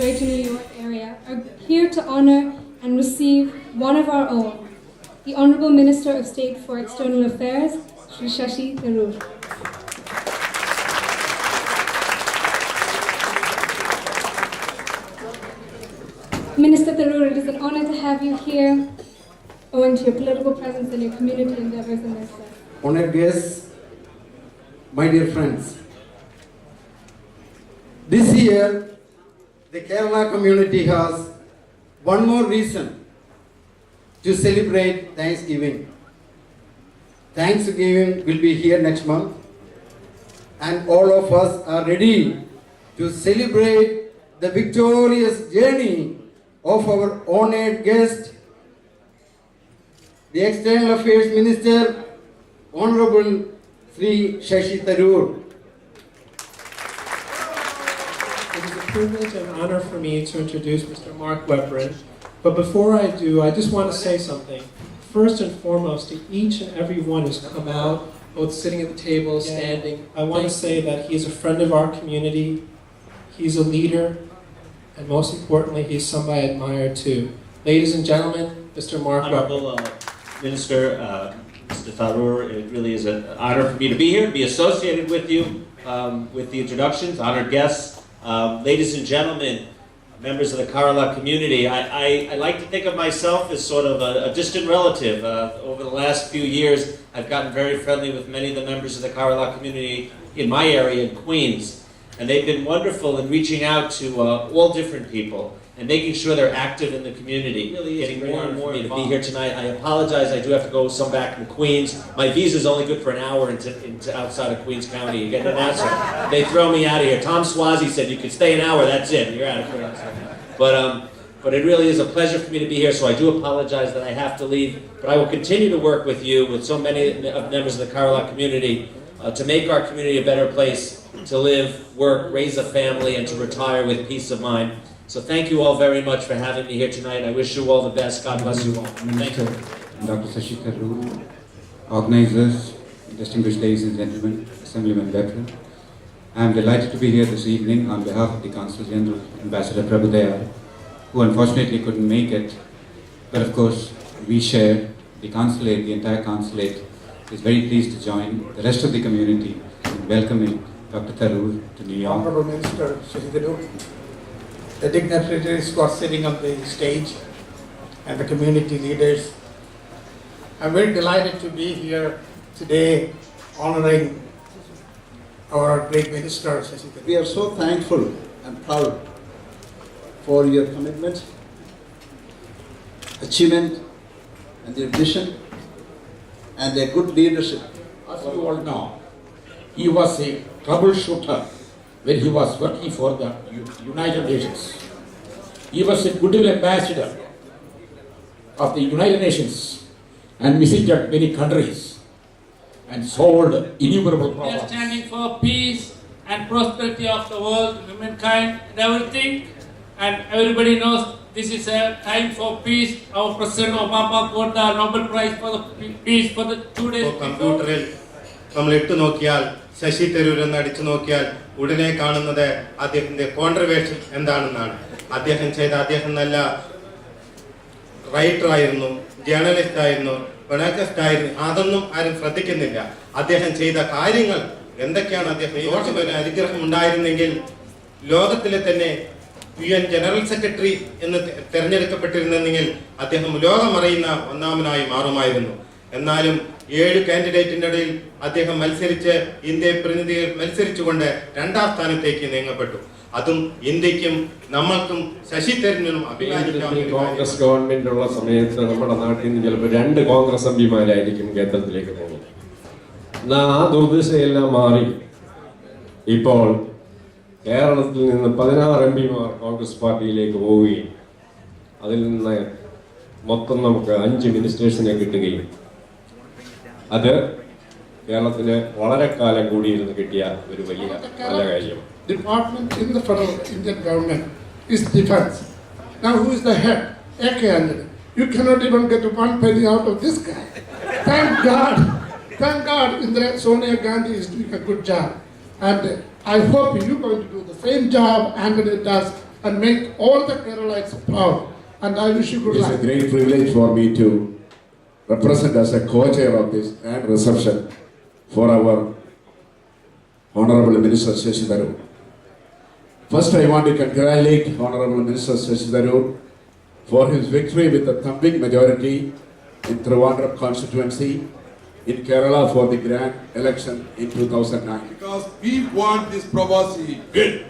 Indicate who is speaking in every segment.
Speaker 1: Greater New York area are here to honor and receive one of our own, the Honorable Minister of State for External Affairs, Shri Shashi Tharoor. Minister Tharoor, it is an honor to have you here, owing to your political presence and your community endeavors in this place.
Speaker 2: Honored guests, my dear friends, this year the Kerala community has one more reason to celebrate Thanksgiving. Thanksgiving will be here next month, and all of us are ready to celebrate the victorious journey of our honored guest, the External Affairs Minister, Honorable Sri Shashi Tharoor.
Speaker 3: It is a privilege and honor for me to introduce Mr. Mark Webrin. But before I do, I just want to say something. First and foremost, to each and every one who's come out, both sitting at the table, standing, I want to say that he's a friend of our community, he's a leader, and most importantly, he's somebody I admire too. Ladies and gentlemen, Mr. Mark Webrin.
Speaker 4: Honorable Minister, Mr. Tharoor, it really is an honor for me to be here, to be associated with you, with the introductions, honored guests. Ladies and gentlemen, members of the Kerala community, I like to think of myself as sort of a distant relative. Over the last few years, I've gotten very friendly with many of the members of the Kerala community in my area in Queens. And they've been wonderful in reaching out to all different people and making sure they're active in the community. It really is getting more and more to be here tonight. I apologize, I do have to go some back in Queens. My visa is only good for an hour into outside of Queens County. You get an answer. They throw me out of here. Tom Swazi said you could stay an hour, that's it, you're out of Queens. But it really is a pleasure for me to be here, so I do apologize that I have to leave. But I will continue to work with you, with so many of members of the Kerala community, to make our community a better place to live, work, raise a family, and to retire with peace of mind. So thank you all very much for having me here tonight. I wish you all the best. God bless you all. Thank you.
Speaker 5: Dr. Shashi Tharoor, organizers, distinguished ladies and gentlemen, Assemblyman Webrin. I am delighted to be here this evening on behalf of the Consul General, Ambassador Prabhu Dayal, who unfortunately couldn't make it. But of course, we share the consulate, the entire consulate is very pleased to join the rest of the community in welcoming Dr. Tharoor to New York.
Speaker 6: Honorable Minister Shashi Tharoor, the dignitaries who are sitting on the stage, and the community leaders. I'm very delighted to be here today honoring our great minister, Shashi Tharoor.
Speaker 7: We are so thankful and proud for your commitment, achievement, and their vision, and their good leadership.
Speaker 8: As you all know, he was a troubleshooter when he was working for the United Nations. He was a goodwill ambassador of the United Nations and visited many countries and solved innumerable problems.
Speaker 9: We are standing for peace and prosperity of the world, humankind, and everything. And everybody knows this is a time for peace. Our President Obama got the Nobel Prize for the peace for the 2 days before.
Speaker 10: നമ്മൾ ഇട്ട് നോക്കിയാൽ ശശി തരൂർ എന്ന് അടിച്ചു നോക്കിയാൽ ഉടനെ കാണുന്നത് അദ്ദേഹത്തിന്റെ കോൺട്രവേഴ്ഷൻ എന്താണെന്നാണ്. അദ്ദേഹം നല്ല റൈറ്റർ ആയിരുന്നു, ജേർണലിസ്റ്റ് ആയിരുന്നു, പൊളിറ്റിസ്റ്റ് ആയിരുന്നു. അതൊന്നും ആരും ശ്രദ്ധിക്കുന്നില്ല. അദ്ദേഹം ചെയ്ത കാര്യങ്ങൾ എന്തൊക്കെയാണ്, അദ്ദേഹം അനുഗ്രഹം ഉണ്ടായിരുന്നെങ്കിൽ ലോകത്തിലെ തന്നെ UN ജനറൽ സെക്രട്ടറി എന്ന് തെരഞ്ഞെടുക്കപ്പെട്ടിരുന്നെങ്കിൽ അദ്ദേഹം ലോകമറിയുന്ന ഒന്നാമനായി മാറുമായിരുന്നു. എന്നാലും 7 കാൻഡിഡേറ്റിന്റെ ഇടയിൽ അദ്ദേഹം മത്സരിച്ച് ഇന്ത്യയെ പ്രതിനിധികൾ മത്സരിച്ചുകൊണ്ട് 2ാം സ്ഥാനത്തേക്ക് നീങ്ങപ്പെട്ടു. അതും ഇന്ത്യക്കും നമ്മൾക്കും ശശി തരൂരിനും അഭിമാനിക്കാം.
Speaker 11: കോൺഗ്രസ് ഗവൺമെന്റ് ഉള്ള സമയത്ത് നമ്മുടെ നാട്ടിൽ നിന്ന് ചിലപ്പോൾ 2 കോൺഗ്രസ് എംപിമാരായിരിക്കും കേന്ദ്രത്തിലേക്ക് പോകുന്നത്. എന്നാൽ ആ ദുർദിശയെല്ലാം മാറി ഇപ്പോൾ കേരളത്തിൽ നിന്ന് 16 എംപിമാർ കോൺഗ്രസ് പാർട്ടിയിലേക്ക് പോവുകയും അതിൽ നിന്ന് മൊത്തം നമുക്ക് 5 മിനിസ്റ്റേഴ്സിനെ കിട്ടുകയും അത് കേരളത്തിന് വളരെ കാലം കൂടിയിരുന്ന് കിട്ടിയ ഒരു വലിയ നല്ല കാര്യമാണ്.
Speaker 8: Department in the federal Indian government is defense. Now who is the head? AK Anjali. You cannot even get 1 penny out of this guy. Thank God Indira Sonia Gandhi is doing a good job. And I hope you're going to do the same job Anjali does and make all the Keralites proud. And I wish you good luck.
Speaker 11: It's a great privilege for me to represent as a co-chair of this grand reception for our Honorable Minister Shashi Tharoor. First, I want to congratulate Honorable Minister Shashi Tharoor for his victory with a thumping majority in Trivandrum constituency in Kerala for the grand election in 2009.
Speaker 12: Because we want this Pravasi win,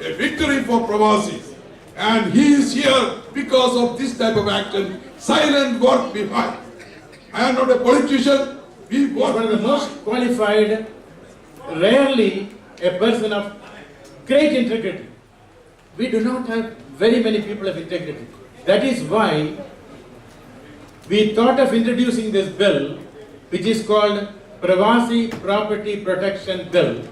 Speaker 12: a victory for Pravasis. And he is here because of this type of action, silent work behind. I am not a politician, we work
Speaker 6: one of the most qualified, rarely a person of great integrity. We do not have very many people of integrity. That is why we thought of introducing this bill, which is called Pravasi Property Protection Bill.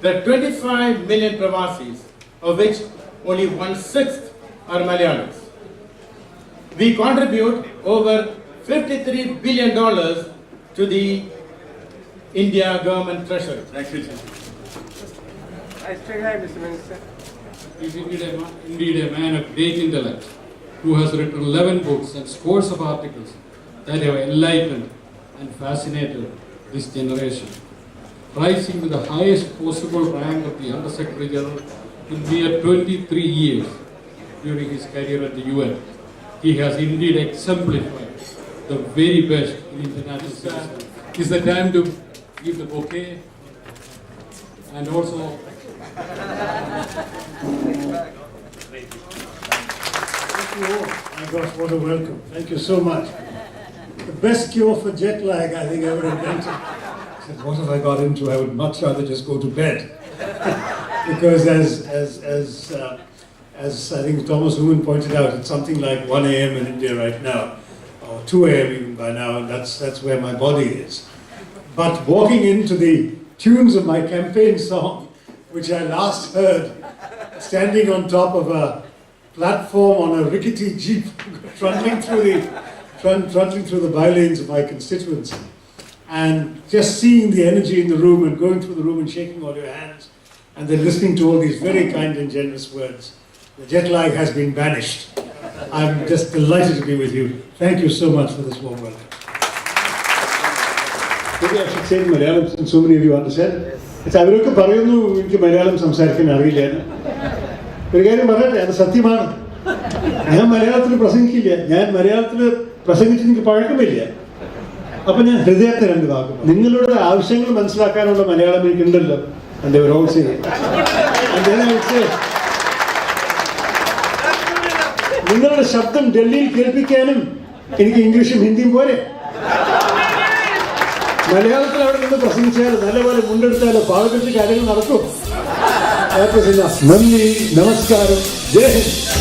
Speaker 6: There are 25 million Pravasis, of which only 1/6 are Malayalis. We contribute over $53 billion to the India government treasury.
Speaker 13: Thank you.
Speaker 6: I still have, Mr. Minister.
Speaker 13: He is indeed a man of great intellect who has written 11 books and scores of articles that have enlightened and fascinated this generation. Rising to the highest possible rank of the Under Secretary General in mere 23 years during his career at the UN, he has indeed exemplified the very best in international citizenship. Is the time to give the bouquet and also
Speaker 14: My gosh, what a welcome. Thank you so much. The best cure for jet lag I think ever invented. I said, what have I got into? I would much rather just go to bed. Because as I think Thomas Newman pointed out, it's something like 1 a.m. in India right now, or 2 a.m. even by now, and that's where my body is. But walking into the tunes of my campaign song, which I last heard standing on top of a platform on a rickety jeep, trundling through the bylanes of my constituency, and just seeing the energy in the room and going through the room and shaking all your hands, and then listening to all these very kind and generous words. The jet lag has been banished. I'm just delighted to be with you. Thank you so much for this warm welcome. Maybe I should say in Malayalam, since so many of you understand. It's അവരൊക്കെ പറയുന്നു എനിക്ക് മലയാളം സംസാരിക്കാൻ അറിയില്ല. ഒരു കാര്യം പറയട്ടെ, അത് സത്യമാണ്. ഞാൻ മലയാളത്തിൽ പ്രസംഗിക്കില്ല. ഞാൻ മലയാളത്തിൽ പ്രസംഗിച്ച് എനിക്ക് പഴക്കമില്ല. അപ്പൊ ഞാൻ ഹൃദയത്തെ രണ്ട് വാക്കും, നിങ്ങളുടെ ആവശ്യങ്ങൾ മനസ്സിലാക്കാനുള്ള Malayalam എനിക്കുണ്ടല്ലോ. And they were all saying. And then I would say, നിങ്ങളുടെ ശബ്ദം ഡൽഹിയിൽ കേൾപ്പിക്കാനും എനിക്ക് ഇംഗ്ലീഷും ഹിന്ദിയും പോരെ. മലയാളത്തിൽ അവിടെ നിന്ന് പ്രസംഗിച്ചാൽ നല്ലപോലെ മുണ്ടെടുത്താലോ പാവകൃഷി കാര്യങ്ങൾ നടക്കും. നന്ദി, നമസ്കാരം, ജയ് ഹിന്ദ്.